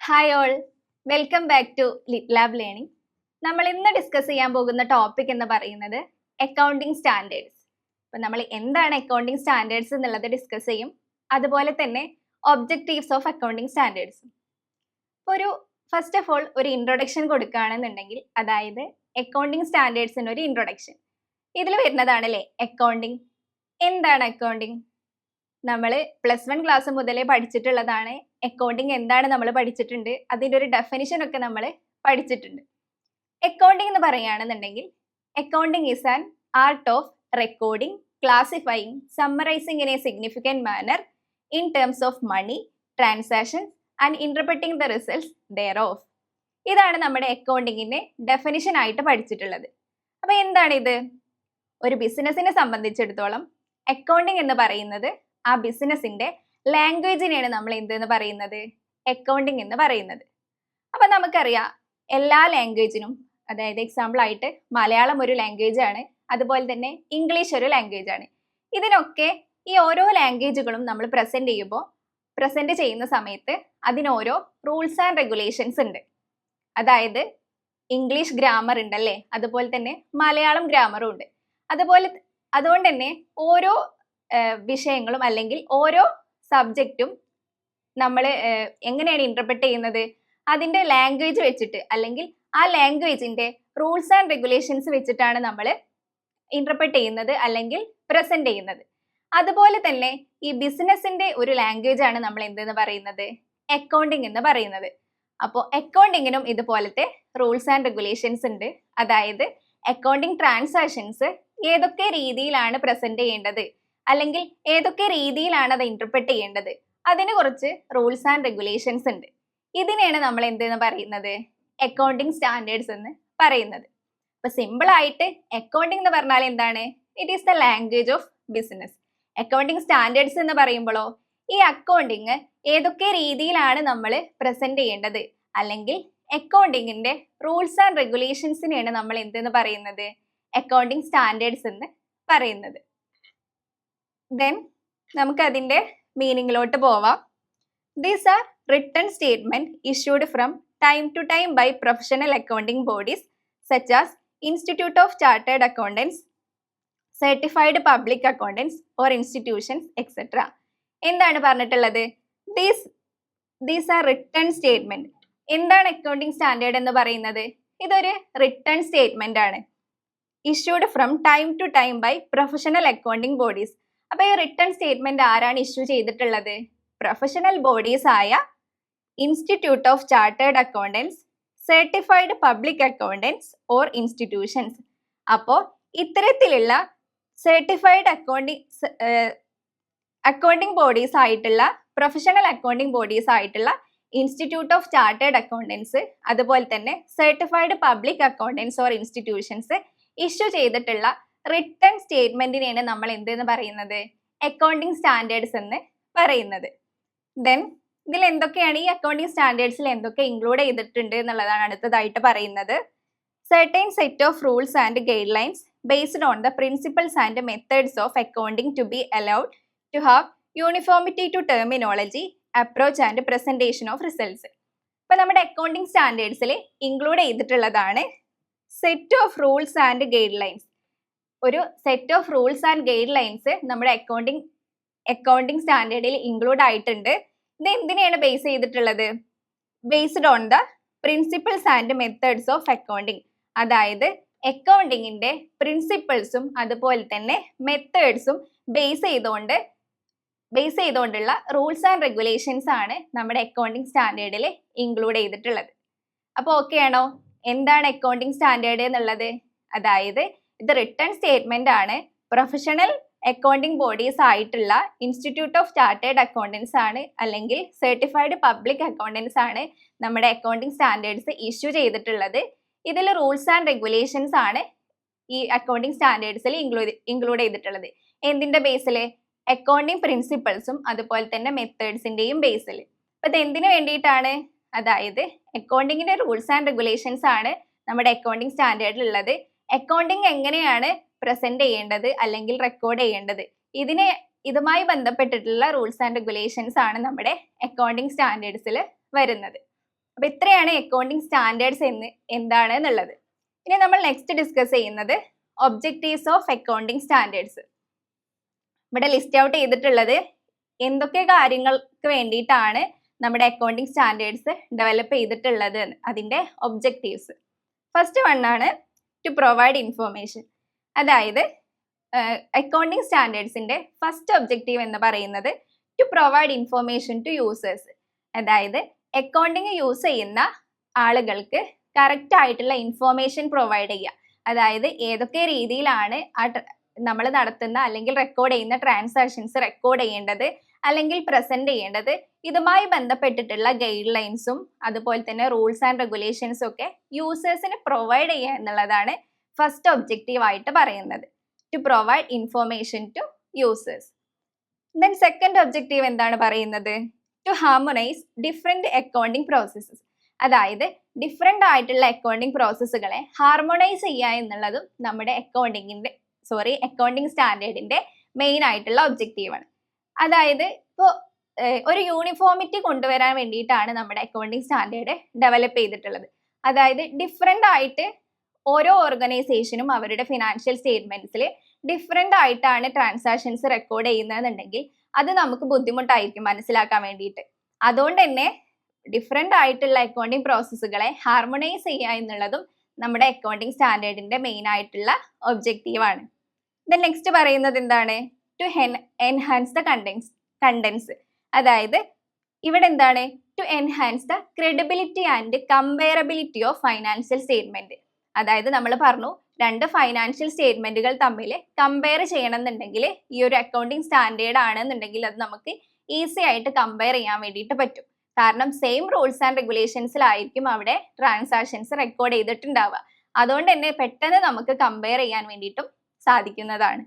Hi all, welcome back to Lit Lab Learning. നമ്മൾ ഇന്ന് discuss ചെയ്യാൻ പോകുന്ന ടോപ്പിക് എന്ന് പറയുന്നത് അക്കൗണ്ടിങ് സ്റ്റാൻഡേർഡ്സ്. അപ്പം നമ്മൾ എന്താണ് അക്കൗണ്ടിങ് സ്റ്റാൻഡേർഡ്സ് എന്നുള്ളത് ഡിസ്കസ് ചെയ്യും. അതുപോലെ തന്നെ ഒബ്ജക്റ്റീവ്സ് ഓഫ് അക്കൗണ്ടിങ് സ്റ്റാൻഡേർഡ്സും. ഒരു ഫസ്റ്റ് ഓഫ് ഓൾ ഒരു ഇൻട്രൊഡക്ഷൻ കൊടുക്കുകയാണെന്നുണ്ടെങ്കിൽ, അതായത് അക്കൗണ്ടിങ് സ്റ്റാൻഡേർഡ്സിന് ഒരു ഇൻട്രൊഡക്ഷൻ. ഇതിൽ വരുന്നതാണല്ലേ അക്കൗണ്ടിങ്. എന്താണ് അക്കൗണ്ടിങ്? നമ്മൾ +1 ക്ലാസ് മുതലേ പഠിച്ചിട്ടുള്ളതാണ്. അക്കൗണ്ടിങ് എന്താണ് നമ്മൾ പഠിച്ചിട്ടുണ്ട്, അതിൻ്റെ ഒരു ഡെഫിനിഷൻ ഒക്കെ നമ്മൾ പഠിച്ചിട്ടുണ്ട്. അക്കൗണ്ടിങ് എന്ന് പറയുകയാണെന്നുണ്ടെങ്കിൽ, accounting is an art of recording, classifying, summarising in a significant manner in terms of money transaction and interpreting the results thereof. ഇതാണ് നമ്മുടെ അക്കൗണ്ടിങ്ങിന്റെ ഡെഫിനിഷൻ ആയിട്ട് പഠിച്ചിട്ടുള്ളത്. അപ്പൊ എന്താണിത്? ഒരു ബിസിനസിനെ സംബന്ധിച്ചിടത്തോളം അക്കൗണ്ടിങ് എന്ന് പറയുന്നത് ആ ബിസിനസിന്റെ ലാംഗ്വേജിനെയാണ് നമ്മൾ എന്തെന്ന് പറയുന്നത്? അക്കൗണ്ടിങ് എന്ന് പറയുന്നത്. അപ്പൊ നമുക്കറിയാം, എല്ലാ ലാംഗ്വേജിനും, അതായത് എക്സാമ്പിൾ ആയിട്ട് മലയാളം ഒരു ലാംഗ്വേജ് ആണ്, അതുപോലെ തന്നെ ഇംഗ്ലീഷ് ഒരു ലാംഗ്വേജ് ആണ്. ഇതിനൊക്കെ ഈ ഓരോ ലാംഗ്വേജുകളും നമ്മൾ പ്രസന്റ് ചെയ്യുന്ന സമയത്ത് അതിനോരോ റൂൾസ് ആൻഡ് റെഗുലേഷൻസ് ഉണ്ട്. അതായത് ഇംഗ്ലീഷ് ഗ്രാമർ ഉണ്ടല്ലേ, അതുപോലെ തന്നെ മലയാളം ഗ്രാമറും ഉണ്ട്. അതുകൊണ്ട് തന്നെ ഓരോ വിഷയങ്ങളും അല്ലെങ്കിൽ ഓരോ സബ്ജക്റ്റും നമ്മൾ എങ്ങനെയാണ് ഇന്റർപ്രറ്റ് ചെയ്യുന്നത്? അതിന്റെ ലാംഗ്വേജ് വെച്ചിട്ട്, അല്ലെങ്കിൽ ആ ലാംഗ്വേജിന്റെ റൂൾസ് ആൻഡ് റെഗുലേഷൻസ് വെച്ചിട്ടാണ് നമ്മൾ ഇന്റർപ്രറ്റ് ചെയ്യുന്നത് അല്ലെങ്കിൽ പ്രസന്റ് ചെയ്യുന്നത്. അതുപോലെ തന്നെ ഈ ബിസിനസിന്റെ ഒരു ലാംഗ്വേജ് ആണ് നമ്മൾ എന്തെന്ന് പറയുന്നത്? അക്കൗണ്ടിങ് എന്ന് പറയുന്നത്. അപ്പോൾ അക്കൗണ്ടിങ്ങിനും ഇതുപോലത്തെ റൂൾസ് ആൻഡ് റെഗുലേഷൻസ് ഉണ്ട്. അതായത് അക്കൗണ്ടിങ് ട്രാൻസാക്ഷൻസ് ഏതൊക്കെ രീതിയിലാണ് പ്രസന്റ് ചെയ്യേണ്ടത്, അല്ലെങ്കിൽ ഏതൊക്കെ രീതിയിലാണ് അത് ഇന്റർപ്രറ്റ് ചെയ്യേണ്ടത്, അതിന് കുറച്ച് റൂൾസ് ആൻഡ് റെഗുലേഷൻസ് ഉണ്ട്. ഇതിനെയാണ് നമ്മൾ എന്തെന്ന് പറയുന്നത്? അക്കൗണ്ടിങ് സ്റ്റാൻഡേർഡ്സ് എന്ന് പറയുന്നത്. അപ്പൊ സിമ്പിൾ ആയിട്ട് അക്കൗണ്ടിങ് എന്ന് പറഞ്ഞാൽ എന്താണ്? It is the language of business. Accounting standards എന്ന് പറയുമ്പോഴോ, ഈ അക്കൗണ്ടിങ് ഏതൊക്കെ രീതിയിലാണ് നമ്മൾ പ്രസന്റ് ചെയ്യേണ്ടത്, അല്ലെങ്കിൽ അക്കൗണ്ടിങ്ങിന്റെ റൂൾസ് ആൻഡ് റെഗുലേഷൻസിനെയാണ് നമ്മൾ എന്തെന്ന് പറയുന്നത്? അക്കൗണ്ടിങ് സ്റ്റാൻഡേർഡ്സ് എന്ന് പറയുന്നത്. ദെൻ നമുക്ക് അതിന്റെ മീനിങ്ങിലോട്ട് പോവാം. These are written statement issued from time to time by professional accounting bodies such as institute of chartered accountants, certified public accountants or institutions etcetera. എന്താണ് പറഞ്ഞിട്ടുള്ളത്? These are written statement. എന്താണ് accounting standard എന്ന് പറയുന്നത്? ഇതൊരു written statement ആണ്. Issued from time to time by professional accounting bodies. അപ്പൊ ഈ written statement ആരാണ് ഇഷ്യൂ ചെയ്തിട്ടുള്ളത്? പ്രൊഫഷണൽ ബോഡീസ് ആയ institute of chartered accountants, certified public accountants or institutions. അപ്പോൾ ഇത്തരത്തിലുള്ള സർട്ടിഫൈഡ് അക്കൗണ്ടിംഗ് ബോഡീസ് ആയിട്ടുള്ള, പ്രൊഫഷണൽ അക്കൗണ്ടിംഗ് ബോഡീസ് ആയിട്ടുള്ള ഇൻസ്റ്റിറ്റ്യൂട്ട് ഓഫ് ചാർട്ടേഡ് അക്കൗണ്ടൻസ്, അതുപോലെ തന്നെ certified public accountants or institutions issue ചെയ്തിട്ടുള്ള റിട്ടൺ സ്റ്റേറ്റ്മെന്റിനെയാണ് നമ്മൾ എന്തെന്ന് പറയുന്നത്? അക്കൗണ്ടിങ് സ്റ്റാൻഡേർഡ്സ് എന്ന് പറയുന്നത്. ദെൻ ഇതിൽ എന്തൊക്കെയാണ്, ഈ അക്കൗണ്ടിങ് സ്റ്റാൻഡേർഡ്സിൽ എന്തൊക്കെ ഇൻക്ലൂഡ് ചെയ്തിട്ടുണ്ട് എന്നുള്ളതാണ് അടുത്തതായിട്ട് പറയുന്നത്. Certain set of rules and guidelines based on the principles and methods of accounting to be allowed to have uniformity to terminology, approach and presentation of results. ഇപ്പൊ നമ്മുടെ അക്കൗണ്ടിങ് സ്റ്റാൻഡേർഡ്സിൽ include ചെയ്തിട്ടുള്ളതാണ് set of rules and guidelines. ഒരു set of rules and guidelines നമ്മുടെ accounting സ്റ്റാൻഡേർഡിൽ include ആയിട്ടുണ്ട്. ഇത് എന്തിനെയാണ് ബേസ് ചെയ്തിട്ടുള്ളത്? Based on the principles and methods of accounting. അതായത് അക്കൗണ്ടിങ്ങിന്റെ പ്രിൻസിപ്പിൾസും അതുപോലെ തന്നെ മെത്തേഡ്സും ബേസ് ചെയ്തുകൊണ്ടുള്ള റൂൾസ് ആൻഡ് റെഗുലേഷൻസ് ആണ് നമ്മുടെ അക്കൗണ്ടിങ് സ്റ്റാൻഡേർഡിൽ ഇൻക്ലൂഡ് ചെയ്തിട്ടുള്ളത്. അപ്പോൾ ഓക്കെ ആണോ? എന്താണ് അക്കൗണ്ടിങ് സ്റ്റാൻഡേർഡ് എന്നുള്ളത്? അതായത് ഇത് റിട്ടൺ സ്റ്റേറ്റ്മെന്റ് ആണ്. പ്രൊഫഷണൽ അക്കൗണ്ടിംഗ് ബോഡീസ് ആയിട്ടുള്ള ഇൻസ്റ്റിറ്റ്യൂട്ട് ഓഫ് ചാർട്ടേഡ് അക്കൗണ്ടൻസ് ആണ്, അല്ലെങ്കിൽ സർട്ടിഫൈഡ് പബ്ലിക് അക്കൗണ്ടൻസ് ആണ് നമ്മുടെ അക്കൗണ്ടിംഗ് സ്റ്റാൻഡേർഡ്സ് ഇഷ്യൂ ചെയ്തിട്ടുള്ളത്. ഇതിൽ റൂൾസ് ആൻഡ് റെഗുലേഷൻസ് ആണ് ഈ അക്കൗണ്ടിംഗ് സ്റ്റാൻഡേർഡ്സിൽ ഇൻക്ലൂഡ് ചെയ്തിട്ടുള്ളത്. എന്തിന്റെ ബേസിൽ? അക്കൗണ്ടിംഗ് പ്രിൻസിപ്പിൾസും അതുപോലെ തന്നെ മെത്തേഡ്സിന്റെയും ബേസിൽ. അപ്പൊ ഇത് എന്തിനു വേണ്ടിയിട്ടാണ്? അതായത് അക്കൗണ്ടിങ്ങിന്റെ റൂൾസ് ആൻഡ് റെഗുലേഷൻസ് ആണ് നമ്മുടെ അക്കൗണ്ടിംഗ് സ്റ്റാൻഡേർഡിൽ ഉള്ളത്. അക്കൗണ്ടിങ് എങ്ങനെയാണ് പ്രസന്റ് ചെയ്യേണ്ടത് അല്ലെങ്കിൽ റെക്കോർഡ് ചെയ്യേണ്ടത്, ഇതുമായി ബന്ധപ്പെട്ടിട്ടുള്ള റൂൾസ് ആൻഡ് റെഗുലേഷൻസ് ആണ് നമ്മുടെ അക്കൗണ്ടിംഗ് സ്റ്റാൻഡേർഡ്സിൽ വരുന്നത്. അപ്പൊ ഇത്രയാണ് അക്കൗണ്ടിങ് സ്റ്റാൻഡേർഡ്സ് എന്താണ് എന്നുള്ളത്. ഇനി നമ്മൾ നെക്സ്റ്റ് ഡിസ്കസ് ചെയ്യുന്നത് ഒബ്ജക്റ്റീവ്സ് ഓഫ് അക്കൗണ്ടിങ് സ്റ്റാൻഡേർഡ്സ്. ഇവിടെ ലിസ്റ്റ് ഔട്ട് ചെയ്തിട്ടുള്ളത് എന്തൊക്കെ കാര്യങ്ങൾക്ക് വേണ്ടിയിട്ടാണ് നമ്മുടെ അക്കൗണ്ടിങ് സ്റ്റാൻഡേർഡ്സ് ഡെവലപ്പ് ചെയ്തിട്ടുള്ളത്, അതിന്റെ ഒബ്ജക്റ്റീവ്സ്. ഫസ്റ്റ് വൺ ആണ് ടു പ്രൊവൈഡ് ഇൻഫോർമേഷൻ. അതായത് അക്കൗണ്ടിങ് സ്റ്റാൻഡേർഡ്സിന്റെ ഫസ്റ്റ് ഒബ്ജക്റ്റീവ് എന്ന് പറയുന്നത് to provide information to users. അതായത് അക്കൗണ്ടിങ് യൂസ് ചെയ്യുന്ന ആളുകൾക്ക് കറക്റ്റ് ആയിട്ടുള്ള ഇൻഫോർമേഷൻ പ്രൊവൈഡ് ചെയ്യുക. അതായത് ഏതൊക്കെ രീതിയിലാണ് നമ്മൾ നടത്തുന്ന അല്ലെങ്കിൽ റെക്കോർഡ് ചെയ്യുന്ന ട്രാൻസാക്ഷൻസ് റെക്കോർഡ് ചെയ്യേണ്ടത് അല്ലെങ്കിൽ പ്രസന്റ് ചെയ്യേണ്ടത്, ഇതുമായി ബന്ധപ്പെട്ടിട്ടുള്ള ഗൈഡ് ലൈൻസും അതുപോലെ തന്നെ റൂൾസ് ആൻഡ് റെഗുലേഷൻസും ഒക്കെ യൂസേഴ്സിന് പ്രൊവൈഡ് ചെയ്യുക എന്നുള്ളതാണ് ഫസ്റ്റ് ഒബ്ജക്റ്റീവ് ആയിട്ട് പറയുന്നത്, to provide information to users. Then second objective എന്താണ് പറയുന്നത്? To harmonise different accounting processes. അതായത് ഡിഫറെന്റ് ആയിട്ടുള്ള അക്കൗണ്ടിങ് പ്രോസസ്സുകളെ ഹാർമോണൈസ് ചെയ്യുക എന്നുള്ളതും നമ്മുടെ അക്കൗണ്ടിങ് സ്റ്റാൻഡേർഡിന്റെ മെയിൻ ആയിട്ടുള്ള ഒബ്ജക്റ്റീവാണ്. അതായത് ഇപ്പോൾ ഒരു യൂണിഫോമിറ്റി കൊണ്ടുവരാൻ വേണ്ടിയിട്ടാണ് നമ്മുടെ അക്കൗണ്ടിങ് സ്റ്റാൻഡേർഡ് ഡെവലപ്പ് ചെയ്തിട്ടുള്ളത്. അതായത് ഡിഫറെന്റ് ആയിട്ട് ഓരോ ഓർഗനൈസേഷനും അവരുടെ ഫിനാൻഷ്യൽ സ്റ്റേറ്റ്മെന്റ്സിൽ ഡിഫറെന്റ് ആയിട്ടാണ് ട്രാൻസാക്ഷൻസ് റെക്കോർഡ് ചെയ്യുന്നതെന്നുണ്ടെങ്കിൽ അത് നമുക്ക് ബുദ്ധിമുട്ടായിരിക്കും മനസ്സിലാക്കാൻ വേണ്ടിയിട്ട്. അതുകൊണ്ട് തന്നെ ഡിഫറെന്റ് ആയിട്ടുള്ള അക്കൗണ്ടിങ് പ്രോസസ്സുകളെ ഹാർമോണൈസ് ചെയ്യുക എന്നുള്ളതും നമ്മുടെ അക്കൗണ്ടിങ് സ്റ്റാൻഡേർഡിന്റെ മെയിൻ ആയിട്ടുള്ള ഒബ്ജക്റ്റീവാണ്. ദെൻ നെക്സ്റ്റ് പറയുന്നത് എന്താണ്? To enhance the contents. അതായത് ഇവിടെ എന്താണ്? To enhance the credibility and comparability of financial statement. അതായത് നമ്മൾ പറഞ്ഞു, രണ്ട് ഫൈനാൻഷ്യൽ സ്റ്റേറ്റ്മെന്റുകൾ തമ്മിൽ കമ്പയർ ചെയ്യണം എന്നുണ്ടെങ്കിൽ ഈ ഒരു അക്കൗണ്ടിങ് സ്റ്റാൻഡേർഡ് ആണെന്നുണ്ടെങ്കിൽ അത് നമുക്ക് ഈസി ആയിട്ട് കമ്പയർ ചെയ്യാൻ വേണ്ടിയിട്ട് പറ്റും. കാരണം സെയിം റൂൾസ് ആൻഡ് റെഗുലേഷൻസിലായിരിക്കും അവിടെ ട്രാൻസാക്ഷൻസ് റെക്കോർഡ് ചെയ്തിട്ടുണ്ടാവുക. അതുകൊണ്ട് തന്നെ പെട്ടെന്ന് നമുക്ക് കമ്പയർ ചെയ്യാൻ വേണ്ടിയിട്ടും സാധിക്കുന്നതാണ്.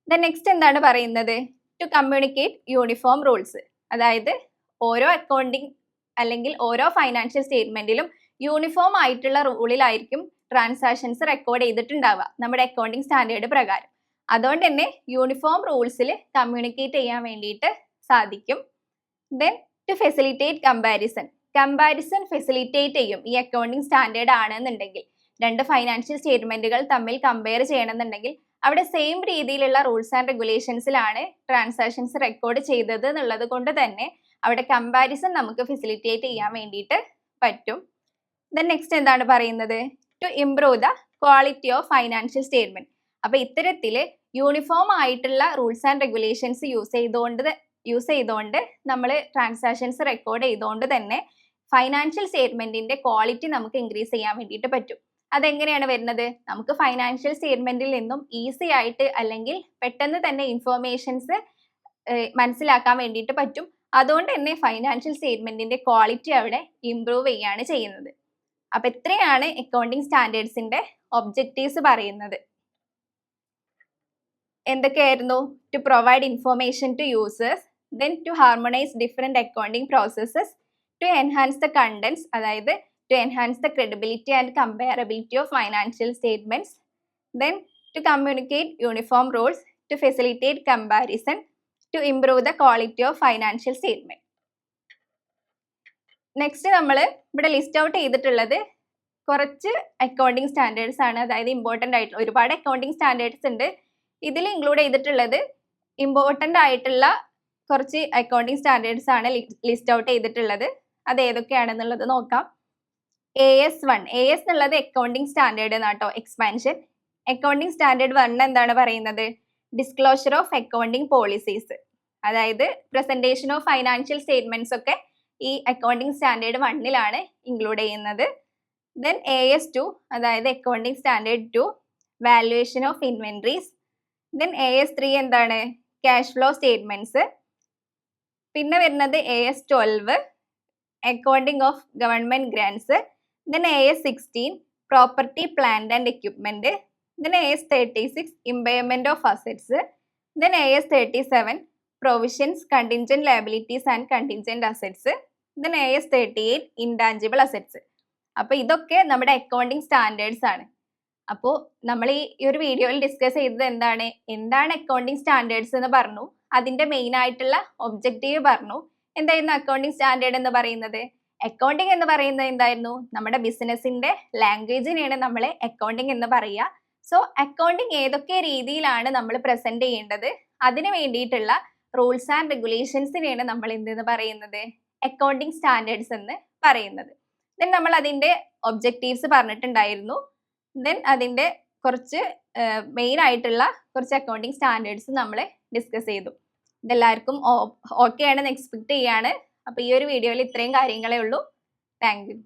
ദെൻ നെക്സ്റ്റ് എന്താണ് പറയുന്നത്? To communicate uniform rules. അതായത് ഓരോ അക്കൗണ്ടിങ് അല്ലെങ്കിൽ ഓരോ ഫൈനാൻഷ്യൽ സ്റ്റേറ്റ്മെന്റിലും യൂണിഫോം ആയിട്ടുള്ള റൂളിലായിരിക്കും ട്രാൻസാക്ഷൻസ് റെക്കോർഡ് ചെയ്തിട്ടുണ്ടാവുക നമ്മുടെ അക്കൗണ്ടിങ് സ്റ്റാൻഡേർഡ് പ്രകാരം. അതുകൊണ്ട് തന്നെ യൂണിഫോം റൂൾസിൽ കമ്മ്യൂണിക്കേറ്റ് ചെയ്യാൻ വേണ്ടിയിട്ട് സാധിക്കും. Then to facilitate comparison facilitate ചെയ്യും. ഈ അക്കൗണ്ടിങ് സ്റ്റാൻഡേർഡ് ആണെന്നുണ്ടെങ്കിൽ രണ്ട് ഫൈനാൻഷ്യൽ സ്റ്റേറ്റ്മെന്റുകൾ തമ്മിൽ കമ്പയർ ചെയ്യണമെന്നുണ്ടെങ്കിൽ അവിടെ സെയിം രീതിയിലുള്ള റൂൾസ് ആൻഡ് റെഗുലേഷൻസിലാണ് ട്രാൻസാക്ഷൻസ് റെക്കോർഡ് ചെയ്തത് എന്നുള്ളത് കൊണ്ട് തന്നെ അവിടെ കമ്പാരിസൺ നമുക്ക് ഫെസിലിറ്റേറ്റ് ചെയ്യാൻ വേണ്ടിയിട്ട് പറ്റും. ദെൻ നെക്സ്റ്റ് എന്താണ് പറയുന്നത്? To improve the quality of financial statement. അപ്പൊ ഇത്തരത്തിൽ യൂണിഫോം ആയിട്ടുള്ള റൂൾസ് ആൻഡ് റെഗുലേഷൻസ് യൂസ് ചെയ്തുകൊണ്ട് നമ്മൾ ട്രാൻസാക്ഷൻസ് റെക്കോർഡ് ചെയ്തുകൊണ്ട് തന്നെ ഫൈനാൻഷ്യൽ സ്റ്റേറ്റ്മെന്റിന്റെ ക്വാളിറ്റി നമുക്ക് ഇൻക്രീസ് ചെയ്യാൻ വേണ്ടിയിട്ട് പറ്റും. അതെങ്ങനെയാണ് വരുന്നത്? നമുക്ക് ഫൈനാൻഷ്യൽ സ്റ്റേറ്റ്മെന്റിൽ നിന്നും ഈസി ആയിട്ട് അല്ലെങ്കിൽ പെട്ടെന്ന് തന്നെ ഇൻഫോർമേഷൻസ് മനസ്സിലാക്കാൻ വേണ്ടിയിട്ട് പറ്റും. അതുകൊണ്ട് തന്നെ ഫൈനാൻഷ്യൽ സ്റ്റേറ്റ്മെന്റിന്റെ ക്വാളിറ്റി അവിടെ ഇംപ്രൂവ് ചെയ്യാണ് ചെയ്യുന്നത്. അപ്പൊ ഇത്രയാണ് അക്കൗണ്ടിങ് സ്റ്റാൻഡേർഡ്സിന്റെ ഒബ്ജക്റ്റീവ്സ് പറയുന്നത്. എന്തൊക്കെയായിരുന്നു? To provide information to users, then to harmonise different accounting processes, to enhance the contents, അതായത് to enhance the credibility and comparability of financial statements, then to communicate uniform rules, to facilitate comparison, to improve the quality of financial statement. Next നമ്മൾ ഇവിടെ list out ചെയ്തിട്ടുള്ളത് കുറച്ച് accounting standards ആണ്. അതായത് important ആയിട്ടുള്ള ഒരുപാട് accounting standards ഉണ്ട്. ഇതിൽ ഇൻക്ലൂഡ് ചെയ്തിട്ടുള്ളത് ഇമ്പോർട്ടൻ്റ് ആയിട്ടുള്ള കുറച്ച് അക്കൗണ്ടിങ് സ്റ്റാൻഡേർഡ്സ് ആണ് ലിസ്റ്റ് ഔട്ട് ചെയ്തിട്ടുള്ളത്. അത് ഏതൊക്കെയാണെന്നുള്ളത് നോക്കാം. AS1 എന്നുള്ളത് അക്കൗണ്ടിങ് സ്റ്റാൻഡേർഡ് എന്നാട്ടോ എക്സ്പാൻഷൻ. അക്കൗണ്ടിങ് സ്റ്റാൻഡേർഡ് 1 എന്താണ് പറയുന്നത്? Disclosure of accounting policies. അതായത് പ്രസന്റേഷൻ ഓഫ് ഫൈനാൻഷ്യൽ സ്റ്റേറ്റ്മെന്റ്സ് ഒക്കെ ഈ അക്കൗണ്ടിങ് സ്റ്റാൻഡേർഡ് 1 ഇൻക്ലൂഡ് ചെയ്യുന്നത്. ദെൻ AS2 അതായത് accounting standard 2 valuation of inventories. Then AS3 എന്താണ്? Cash flow statements. പിന്നെ വരുന്നത് AS12 accounting of government grants. Then AS16 property, plant and equipment. Then AS36 impairment of assets. Then AS37 provisions, contingent liabilities and contingent assets. Then AS38 intangible assets. അപ്പോൾ ഇതൊക്കെ നമ്മുടെ accounting standards ആണ്. അപ്പോൾ നമ്മൾ ഈ ഒരു വീഡിയോയിൽ ഡിസ്കസ് ചെയ്തത് എന്താണ് അക്കൗണ്ടിങ് സ്റ്റാൻഡേർഡ്സ് എന്ന് പറഞ്ഞു, അതിന്റെ മെയിൻ ആയിട്ടുള്ള ഒബ്ജക്റ്റീവ് പറഞ്ഞു. എന്തായിരുന്നു അക്കൗണ്ടിങ് സ്റ്റാൻഡേർഡ് എന്ന് പറയുന്നത്? അക്കൗണ്ടിങ് എന്ന് പറയുന്നത് എന്തായിരുന്നു? നമ്മുടെ ബിസിനസിന്റെ ലാംഗ്വേജിനെയാണ് നമ്മൾ അക്കൗണ്ടിങ് എന്ന് പറയുക. സോ അക്കൗണ്ടിങ് ഏതൊക്കെ രീതിയിലാണ് നമ്മൾ പ്രസന്റ് ചെയ്യേണ്ടത്, അതിന് വേണ്ടിയിട്ടുള്ള റൂൾസ് ആൻഡ് റെഗുലേഷൻസിനെയാണ് നമ്മൾ എന്തെന്ന് പറയുന്നത്? അക്കൗണ്ടിങ് സ്റ്റാൻഡേർഡ്സ് എന്ന് പറയുന്നത്. ദെൻ നമ്മൾ അതിന്റെ ഒബ്ജക്റ്റീവ്സ് പറഞ്ഞിട്ടുണ്ടായിരുന്നു. ദെൻ അതിന്റെ കുറച്ച് മെയിൻ ആയിട്ടുള്ള കുറച്ച് അക്കൗണ്ടിങ് സ്റ്റാൻഡേർഡ്സ് നമ്മൾ ഡിസ്കസ് ചെയ്തു. ഇതെല്ലാവർക്കും ഓക്കെ ആണെന്ന് എക്സ്പെക്ട് ചെയ്യാണ്. അപ്പോൾ ഈ ഒരു വീഡിയോയിൽ ഇത്രയും കാര്യങ്ങളേ ഉള്ളൂ. Thank you.